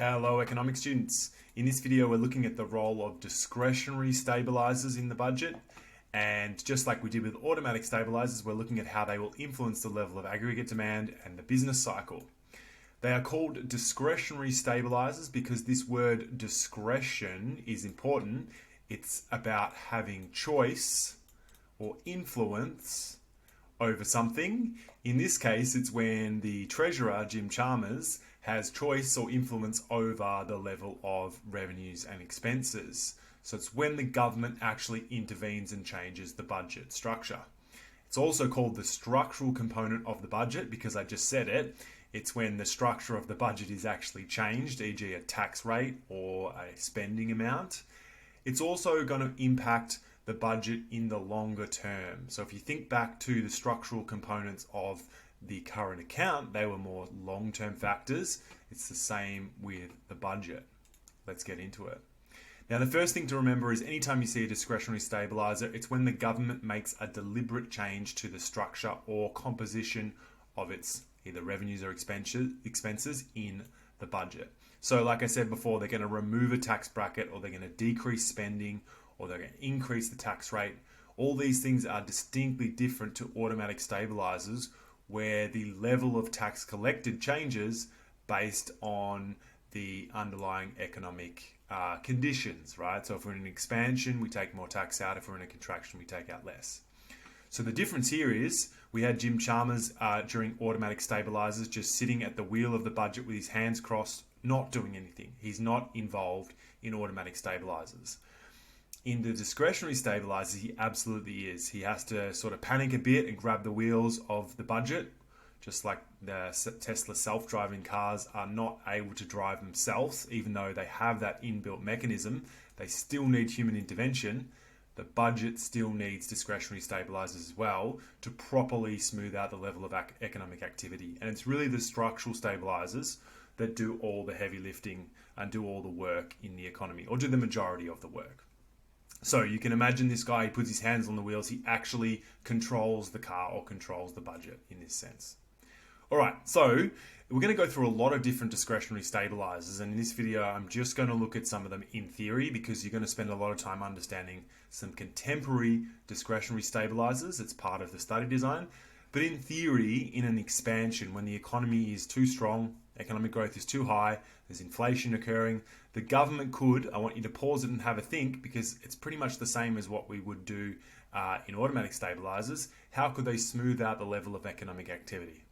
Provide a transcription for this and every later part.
Hello economic students. In this video we're looking at the role of discretionary stabilisers in the budget, and just like we did with automatic stabilisers, we're looking at how they will influence the level of aggregate demand and the business cycle. They are called discretionary stabilisers because this word discretion is important. It's about having choice or influence over something. In this case, it's when the treasurer, Jim Chalmers, has choice or influence over the level of revenues and expenses. So it's when the government actually intervenes and changes the budget structure. It's also called the structural component of the budget because I just said it. It's when the structure of the budget is actually changed, e.g. a tax rate or a spending amount. It's also going to impact the budget in the longer term. So if you think back to the structural components of the current account, they were more long-term factors. It's the same with the budget. Let's get into it. Now, the first thing to remember is anytime you see a discretionary stabiliser, it's when the government makes a deliberate change to the structure or composition of its either revenues or expenses in the budget. So like I said before, they're going to remove a tax bracket, or they're going to decrease spending, or they're going to increase the tax rate. All these things are distinctly different to automatic stabilisers, where the level of tax collected changes based on the underlying economic conditions, right? So if we're in an expansion, we take more tax out. If we're in a contraction, we take out less. So the difference here is we had Jim Chalmers during automatic stabilisers just sitting at the wheel of the budget with his hands crossed, not doing anything. He's not involved in automatic stabilisers. In the discretionary stabilisers, he absolutely is. He has to sort of panic a bit and grab the wheels of the budget, just like the Tesla self-driving cars are not able to drive themselves, even though they have that inbuilt mechanism. They still need human intervention. The budget still needs discretionary stabilisers as well to properly smooth out the level of economic activity. And it's really the structural stabilisers that do all the heavy lifting and do all the work in the economy, or do the majority of the work. So you can imagine this guy, he puts his hands on the wheels, he actually controls the car or controls the budget in this sense. All right, so we're going to go through a lot of different discretionary stabilizers, and in this video I'm just going to look at some of them in theory because you're going to spend a lot of time understanding some contemporary discretionary stabilizers. It's part of the study design. But in theory, in an expansion, when the economy is too strong, economic growth is too high, there's inflation occurring, the government could, I want you to pause it and have a think, because it's pretty much the same as what we would do in automatic stabilizers. How could they smooth out the level of economic activity?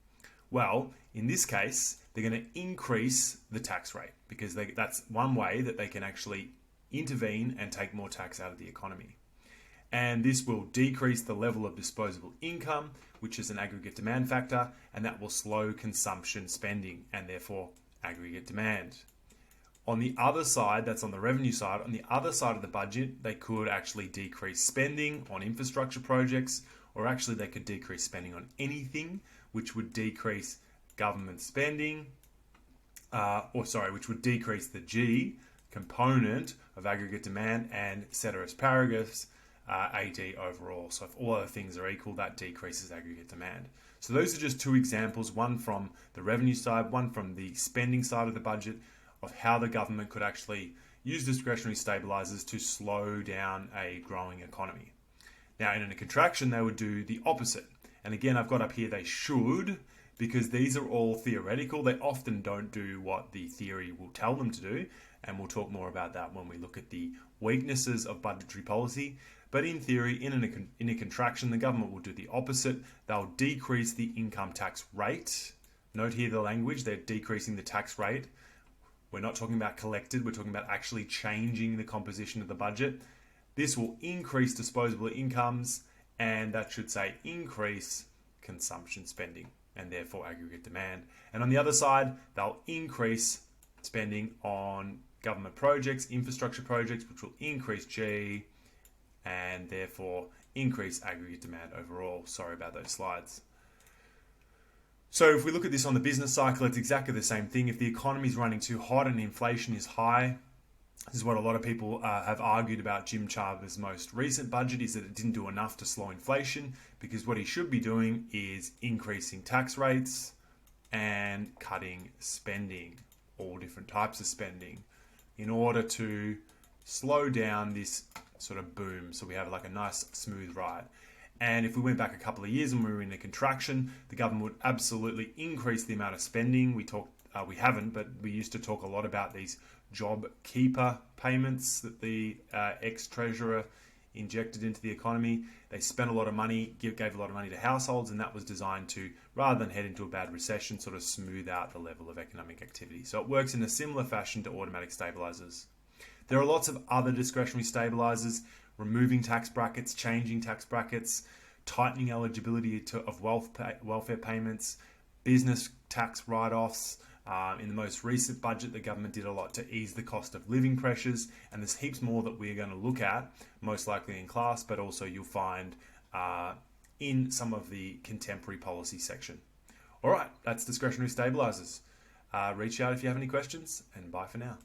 Well, in this case, they're going to increase the tax rate because that's one way that they can actually intervene and take more tax out of the economy. And this will decrease the level of disposable income, which is an aggregate demand factor, and that will slow consumption spending and therefore aggregate demand. On the other side, that's on the revenue side, on the other side of the budget, they could actually decrease spending on infrastructure projects, or actually they could decrease spending on anything, which would decrease government spending, which would decrease the G component of aggregate demand and ceteris paribus, AD overall. So if all other things are equal, that decreases aggregate demand. So those are just two examples, one from the revenue side, one from the spending side of the budget, of how the government could actually use discretionary stabilizers to slow down a growing economy. Now, in a contraction, they would do the opposite. And again, I've got up here, they should, because these are all theoretical. They often don't do what the theory will tell them to do. And we'll talk more about that when we look at the weaknesses of budgetary policy. But in theory, in a contraction, the government will do the opposite. They'll decrease the income tax rate. Note here the language, they're decreasing the tax rate. We're not talking about collected, we're talking about actually changing the composition of the budget. This will increase disposable incomes, and that should say increase consumption spending and therefore aggregate demand. And on the other side, they'll increase spending on government projects, infrastructure projects, which will increase G and therefore increase aggregate demand overall. Sorry about those slides. So if we look at this on the business cycle, it's exactly the same thing. If the economy is running too hot and inflation is high, this is what a lot of people have argued about Jim Chalmers' most recent budget, is that it didn't do enough to slow inflation, because what he should be doing is increasing tax rates and cutting spending. all different types of spending in order to slow down this sort of boom so we have like a nice smooth ride. And if we went back a couple of years and we were in a contraction, the government would absolutely increase the amount of spending. We haven't, but we used to talk a lot about these job keeper payments that the ex-treasurer injected into the economy. They spent a lot of money, gave a lot of money to households, and that was designed to, rather than head into a bad recession, sort of smooth out the level of economic activity. So it works in a similar fashion to automatic stabilisers. There are lots of other discretionary stabilisers: removing tax brackets, changing tax brackets, tightening eligibility of welfare payments, business tax write-offs. In the most recent budget, the government did a lot to ease the cost of living pressures, and there's heaps more that we're going to look at, most likely in class, but also you'll find in some of the contemporary policy section. All right, that's discretionary stabilisers. Reach out if you have any questions, and bye for now.